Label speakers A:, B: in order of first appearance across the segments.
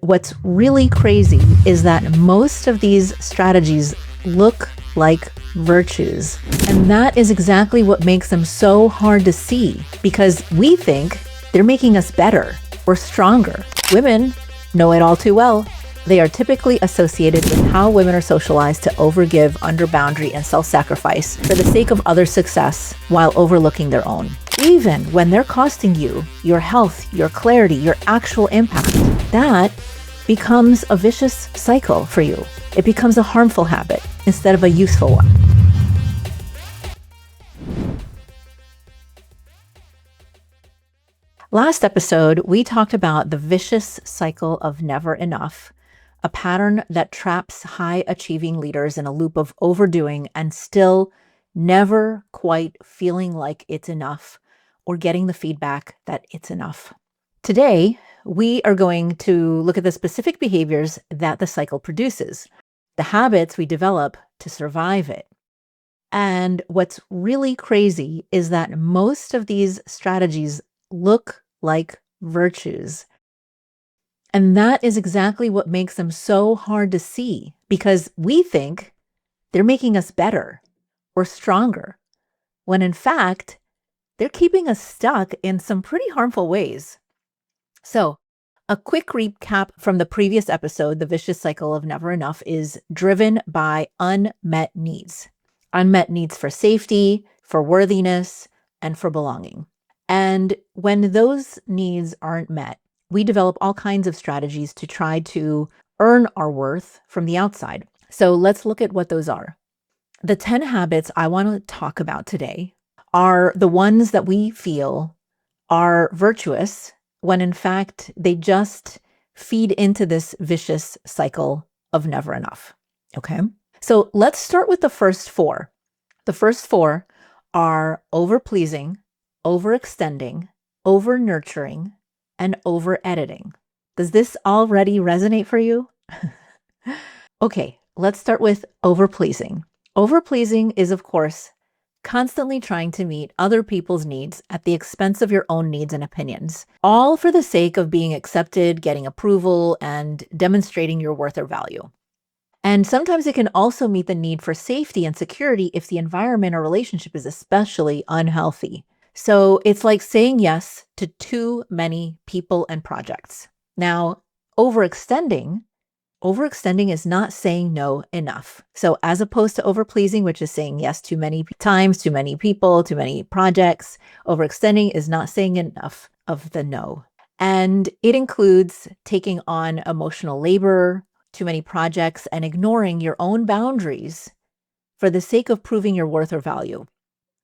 A: what's really crazy is that most of these strategies look like virtues. And that is exactly what makes them so hard to see, because we think they're making us better or stronger. Women know it all too well. They are typically associated with how women are socialized to overgive, under-boundary, and self-sacrifice for the sake of others' success while overlooking their own. Even when they're costing you your health, your clarity, your actual impact, that becomes a vicious cycle for you. It becomes a harmful habit instead of a useful one. Last episode, we talked about the vicious cycle of never enough, a pattern that traps high-achieving leaders in a loop of overdoing and still never quite feeling like it's enough or getting the feedback that it's enough. Today, we are going to look at the specific behaviors that the cycle produces, the habits we develop to survive it. And what's really crazy is that most of these strategies look like virtues. And that is exactly what makes them so hard to see, because we think they're making us better or stronger, when in fact, they're keeping us stuck in some pretty harmful ways. So, a quick recap from the previous episode, the vicious cycle of never enough is driven by unmet needs. Unmet needs for safety, for worthiness, and for belonging. And when those needs aren't met, we develop all kinds of strategies to try to earn our worth from the outside. So let's look at what those are. The 10 habits I want to talk about today are the ones that we feel are virtuous when in fact they just feed into this vicious cycle of never enough. Okay? So let's start with the first four. The first four are over-pleasing, overextending, over-nurturing, and over-editing. Does this already resonate for you? Okay, let's start with over-pleasing. Over-pleasing is, of course, constantly trying to meet other people's needs at the expense of your own needs and opinions, all for the sake of being accepted, getting approval, and demonstrating your worth or value. And sometimes it can also meet the need for safety and security if the environment or relationship is especially unhealthy. So it's like saying yes to too many people and projects. Now, overextending is not saying no enough. So as opposed to over-pleasing, which is saying yes too many times, too many people, too many projects, overextending is not saying enough of the no. And it includes taking on emotional labor, too many projects, and ignoring your own boundaries for the sake of proving your worth or value.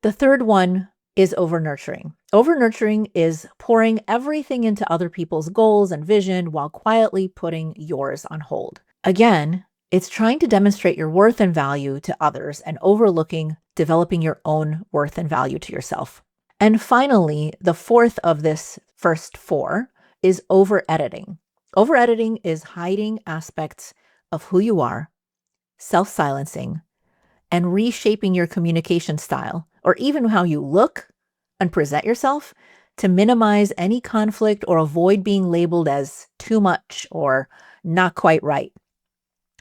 A: The third one is over-nurturing. Over-nurturing is pouring everything into other people's goals and vision while quietly putting yours on hold. Again, it's trying to demonstrate your worth and value to others and overlooking developing your own worth and value to yourself. And finally, the fourth of this first four is over-editing. Over-editing is hiding aspects of who you are, self-silencing, and reshaping your communication style, or even how you look and present yourself, to minimize any conflict or avoid being labeled as too much or not quite right.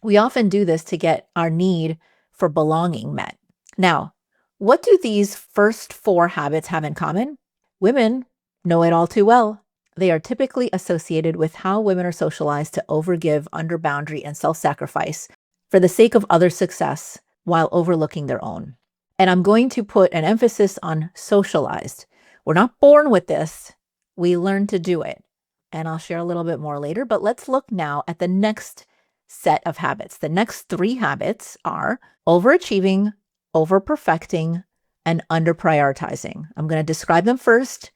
A: We often do this to get our need for belonging met. Now, what do these first four habits have in common? Women know it all too well. They are typically associated with how women are socialized to overgive, under-boundary, and self-sacrifice for the sake of others' success while overlooking their own. And I'm going to put an emphasis on socialized. We're not born with this. We learn to do it. And I'll share a little bit more later, but let's look now at the next set of habits. The next three habits are overachieving, over-perfecting, and under-prioritizing. I'm going to describe them first.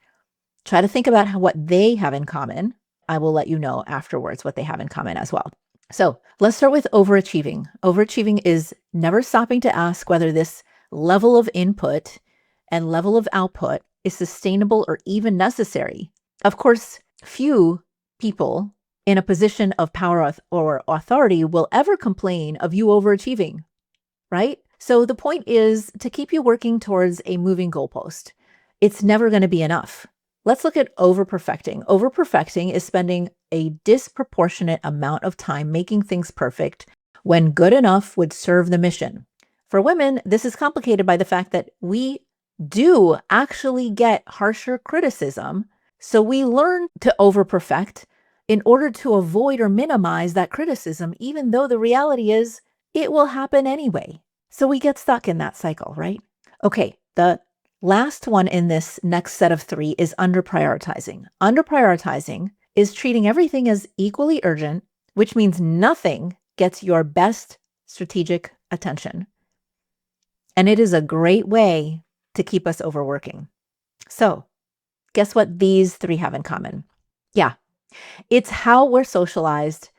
A: Try to think about what they have in common. I will let you know afterwards what they have in common as well. So let's start with overachieving. Overachieving is never stopping to ask whether this level of input and level of output is sustainable or even necessary. Of course, few people in a position of power or authority will ever complain of you overachieving, right? So the point is to keep you working towards a moving goalpost. It's never going to be enough. Let's look at over-perfecting. Over-perfecting is spending a disproportionate amount of time making things perfect when good enough would serve the mission. For women, this is complicated by the fact that we do actually get harsher criticism, so we learn to over-perfect in order to avoid or minimize that criticism, even though the reality is it will happen anyway. So we get stuck in that cycle, right? Okay, the last one in this next set of 3 is under-prioritizing. Under-prioritizing is treating everything as equally urgent, which means nothing gets your best strategic attention. And it is a great way to keep us overworking. So, guess what these 3 have in common? Yeah, it's how we're socialized,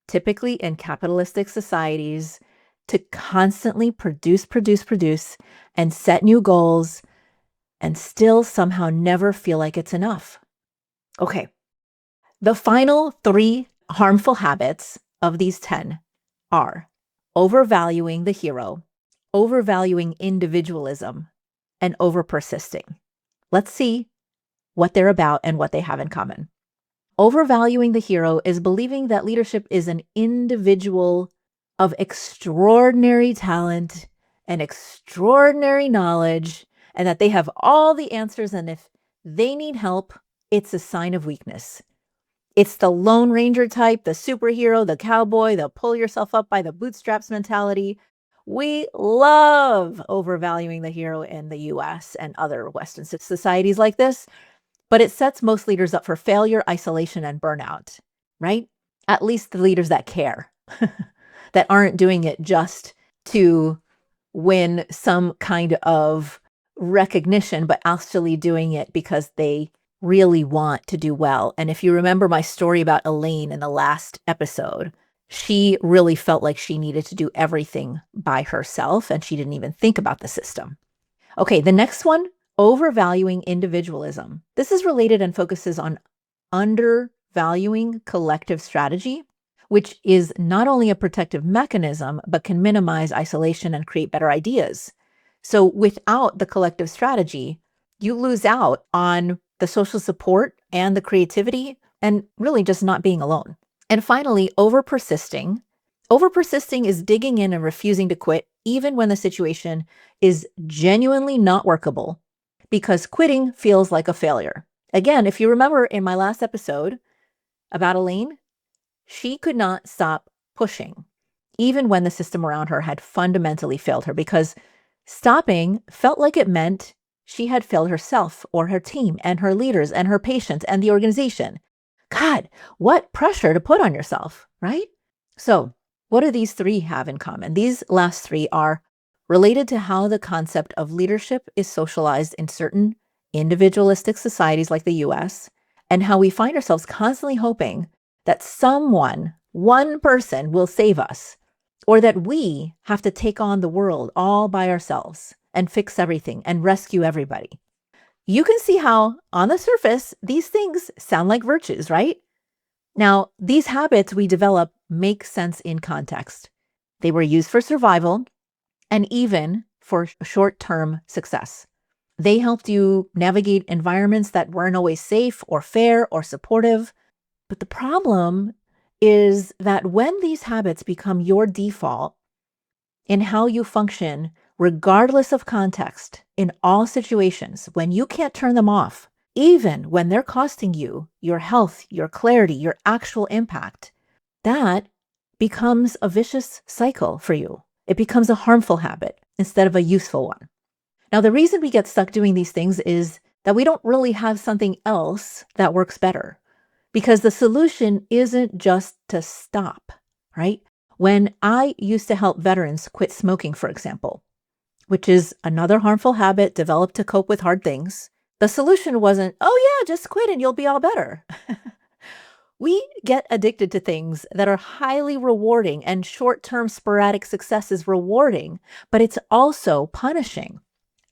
A: typically in capitalistic societies, to constantly produce, and set new goals, and still somehow never feel like it's enough. Okay, the final 3 harmful habits of these 10 are overvaluing the hero, overvaluing individualism, and over-persisting. Let's see what they're about and what they have in common. Overvaluing the hero is believing that leadership is an individual of extraordinary talent and extraordinary knowledge, and that they have all the answers, and if they need help, it's a sign of weakness. It's the Lone Ranger type, the superhero, the cowboy, the pull yourself up by the bootstraps mentality. We love overvaluing the hero in the US and other Western societies like this, but it sets most leaders up for failure, isolation, and burnout, right? At least the leaders that care, that aren't doing it just to win some kind of recognition, but actually doing it because they really want to do well. And if you remember my story about Elaine in the last episode, she really felt like she needed to do everything by herself, and she didn't even think about the system. Okay, the next one, overvaluing individualism. This is related and focuses on undervaluing collective strategy, which is not only a protective mechanism, but can minimize isolation and create better ideas. So without the collective strategy, you lose out on the social support and the creativity and really just not being alone. And finally, over-persisting. Over-persisting is digging in and refusing to quit, even when the situation is genuinely not workable, because quitting feels like a failure. Again, if you remember in my last episode about Elaine, she could not stop pushing, even when the system around her had fundamentally failed her, because stopping felt like it meant she had failed herself or her team and her leaders and her patients and the organization. God, what pressure to put on yourself, right? So, what do these 3 have in common? These last 3 are related to how the concept of leadership is socialized in certain individualistic societies like the US, and how we find ourselves constantly hoping that someone, one person, will save us, or that we have to take on the world all by ourselves and fix everything and rescue everybody. You can see how, on the surface, these things sound like virtues, right? Now, these habits we develop make sense in context. They were used for survival and even for short-term success. They helped you navigate environments that weren't always safe or fair or supportive. But the problem is that when these habits become your default in how you function, regardless of context, in all situations, when you can't turn them off, even when they're costing you your health, your clarity, your actual impact, that becomes a vicious cycle for you. It becomes a harmful habit instead of a useful one. Now, the reason we get stuck doing these things is that we don't really have something else that works better, because the solution isn't just to stop, right? When I used to help veterans quit smoking, for example, which is another harmful habit developed to cope with hard things, the solution wasn't, oh yeah, just quit and you'll be all better. We get addicted to things that are highly rewarding, and short-term sporadic success is rewarding, but it's also punishing,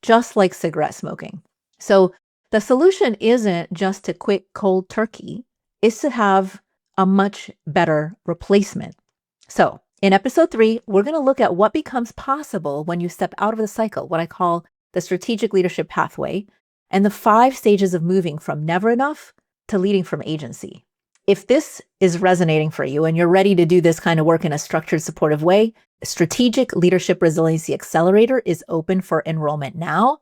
A: just like cigarette smoking. So the solution isn't just to quit cold turkey, it's to have a much better replacement. So in episode 3, we're going to look at what becomes possible when you step out of the cycle, what I call the strategic leadership pathway, and the 5 stages of moving from never enough to leading from agency. If this is resonating for you and you're ready to do this kind of work in a structured, supportive way, Strategic Leadership Resiliency Accelerator is open for enrollment now.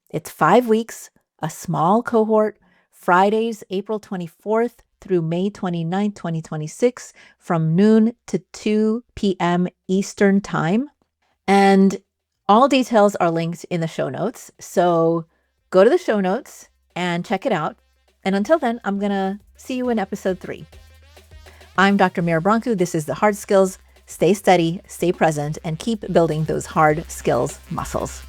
A: It's 5 weeks, a small cohort, Fridays, April 24th through May 29th, 2026, from noon to 2 p.m. Eastern Time. And all details are linked in the show notes. So go to the show notes and check it out. And until then, I'm going to see you in episode 3. I'm Dr. Mira Brancu. This is The Hard Skills. Stay steady, stay present, and keep building those hard skills muscles.